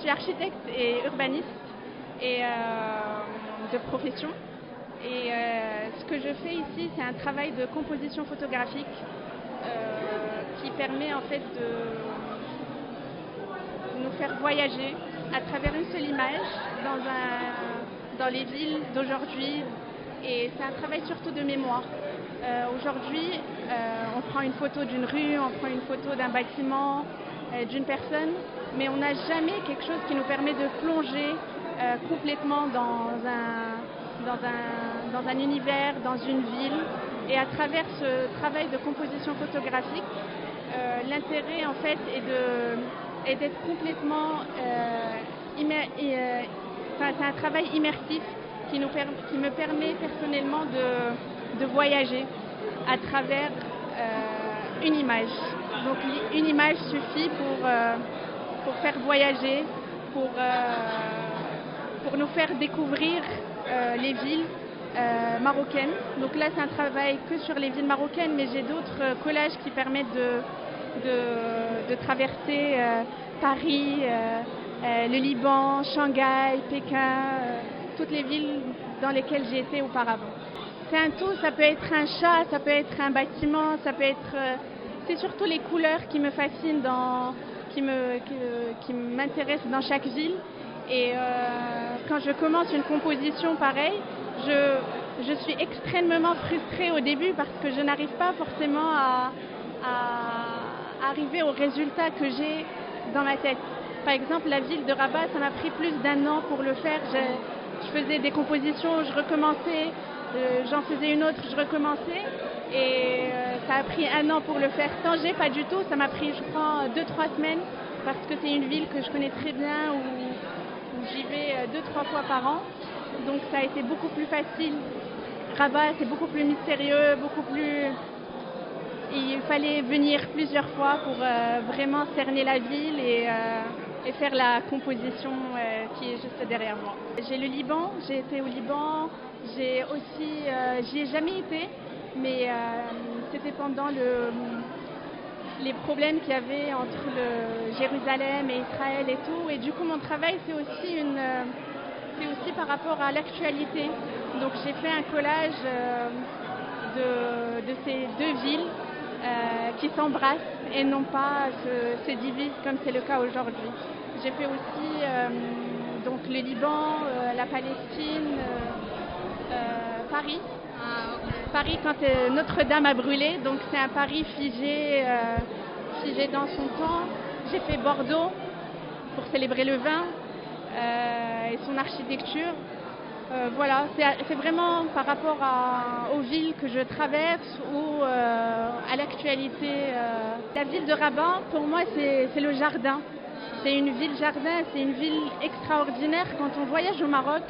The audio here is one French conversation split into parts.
suis architecte et urbaniste et, de profession. Et ce que je fais ici, c'est un travail de composition photographique qui permet en fait de nous faire voyager à travers une seule image dans les villes d'aujourd'hui. Et c'est un travail surtout de mémoire. Aujourd'hui, on prend une photo d'une rue, on prend une photo d'un bâtiment, d'une personne, mais on n'a jamais quelque chose qui nous permet de plonger complètement dans un univers, dans une ville. Et à travers ce travail de composition photographique, l'intérêt en fait est d'être complètement c'est un travail immersif qui me permet personnellement de voyager à travers une image. Donc une image suffit pour faire voyager, pour nous faire découvrir les villes marocaines. Donc là c'est un travail que sur les villes marocaines, mais j'ai d'autres collages qui permettent de traverser Paris, le Liban, Shanghai, Pékin, toutes les villes dans lesquelles j'ai été auparavant. C'est un tout, ça peut être un chat, ça peut être un bâtiment, ça peut être... c'est surtout les couleurs qui me fascinent, qui m'intéressent dans chaque ville. Et quand je commence une composition pareille, je suis extrêmement frustrée au début parce que je n'arrive pas forcément à arriver au résultat que j'ai dans ma tête. Par exemple, la ville de Rabat, ça m'a pris plus d'1 an pour le faire. Je faisais des compositions, je recommençais, j'en faisais une autre, je recommençais. Et ça a pris 1 an pour le faire. Tanger, pas du tout, ça m'a pris, je crois, 2-3 semaines parce que c'est une ville que je connais très bien, où j'y vais 2-3 fois par an. Donc ça a été beaucoup plus facile. Rabat, c'est beaucoup plus mystérieux, beaucoup plus... Il fallait venir plusieurs fois pour vraiment cerner la ville et faire la composition qui est juste derrière moi. J'ai le Liban, j'ai été au Liban, j'y ai jamais été, mais c'était pendant les problèmes qu'il y avait entre Jérusalem et Israël et tout. Et du coup, mon travail, c'est aussi par rapport à l'actualité. Donc j'ai fait un collage de ces deux villes qui s'embrassent et non pas se divisent comme c'est le cas aujourd'hui. J'ai fait aussi donc le Liban, la Palestine, Paris. Paris quand Notre-Dame a brûlé, donc c'est un Paris figé dans son temps. J'ai fait Bordeaux pour célébrer le vin et son architecture. Voilà, c'est vraiment par rapport aux villes que je traverse ou à l'actualité. La ville de Rabat, pour moi, c'est le jardin. C'est une ville jardin, c'est une ville extraordinaire. Quand on voyage au Maroc,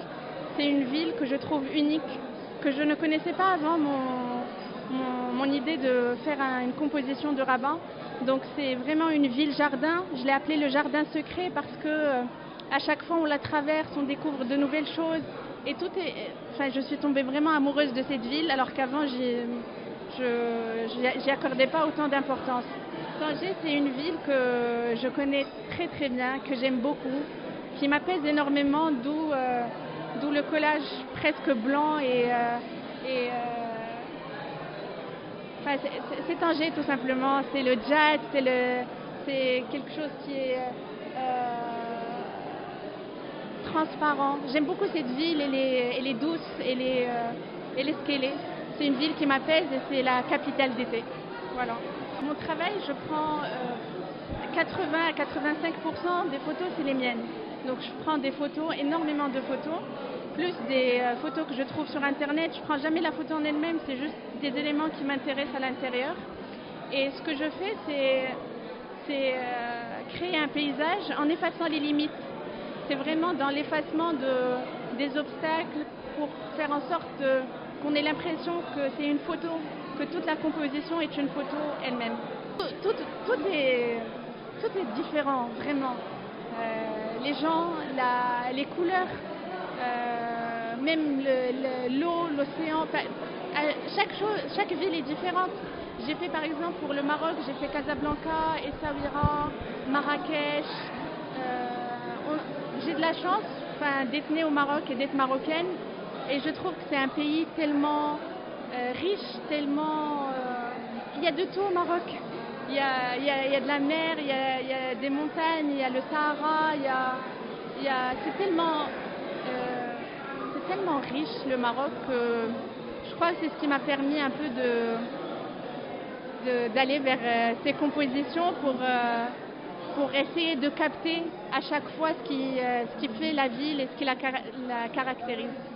c'est une ville que je trouve unique, que je ne connaissais pas avant mon idée de faire une composition de Rabat. Donc c'est vraiment une ville jardin. Je l'ai appelée le jardin secret parce que à chaque fois on la traverse, on découvre de nouvelles choses. Et je suis tombée vraiment amoureuse de cette ville, alors qu'avant, j'y accordais pas autant d'importance. Tanger, c'est une ville que je connais très très bien, que j'aime beaucoup, qui m'apaise énormément, d'où le collage presque blanc c'est Tanger tout simplement. C'est le jazz, c'est quelque chose qui est transparent. J'aime beaucoup cette ville, elle est douce, elle est ce qu'elle est. C'est une ville qui m'apaise et c'est la capitale d'été. Voilà. Mon travail, je prends 80 à 85% des photos, c'est les miennes. Donc je prends des photos, énormément de photos, plus des photos que je trouve sur internet. Je prends jamais la photo en elle-même, c'est juste des éléments qui m'intéressent à l'intérieur. Et ce que je fais, c'est créer un paysage en effaçant les limites. C'est vraiment dans l'effacement des obstacles pour faire en sorte qu'on ait l'impression que c'est une photo, que toute la composition est une photo elle-même. Tout est différent, vraiment. Les gens, les couleurs, même l'eau, l'océan, chaque ville est différente. J'ai fait par exemple pour le Maroc, j'ai fait Casablanca, Essaouira, Marrakech. j'ai de la chance d'être née au Maroc et d'être marocaine. Et je trouve que c'est un pays tellement riche, tellement... il y a de tout au Maroc. Il y a de la mer, il y a des montagnes, il y a le Sahara, c'est tellement riche le Maroc que je crois que c'est ce qui m'a permis un peu d'aller vers ces compositions pour essayer de capter à chaque fois ce qui fait la ville et ce qui la caractérise.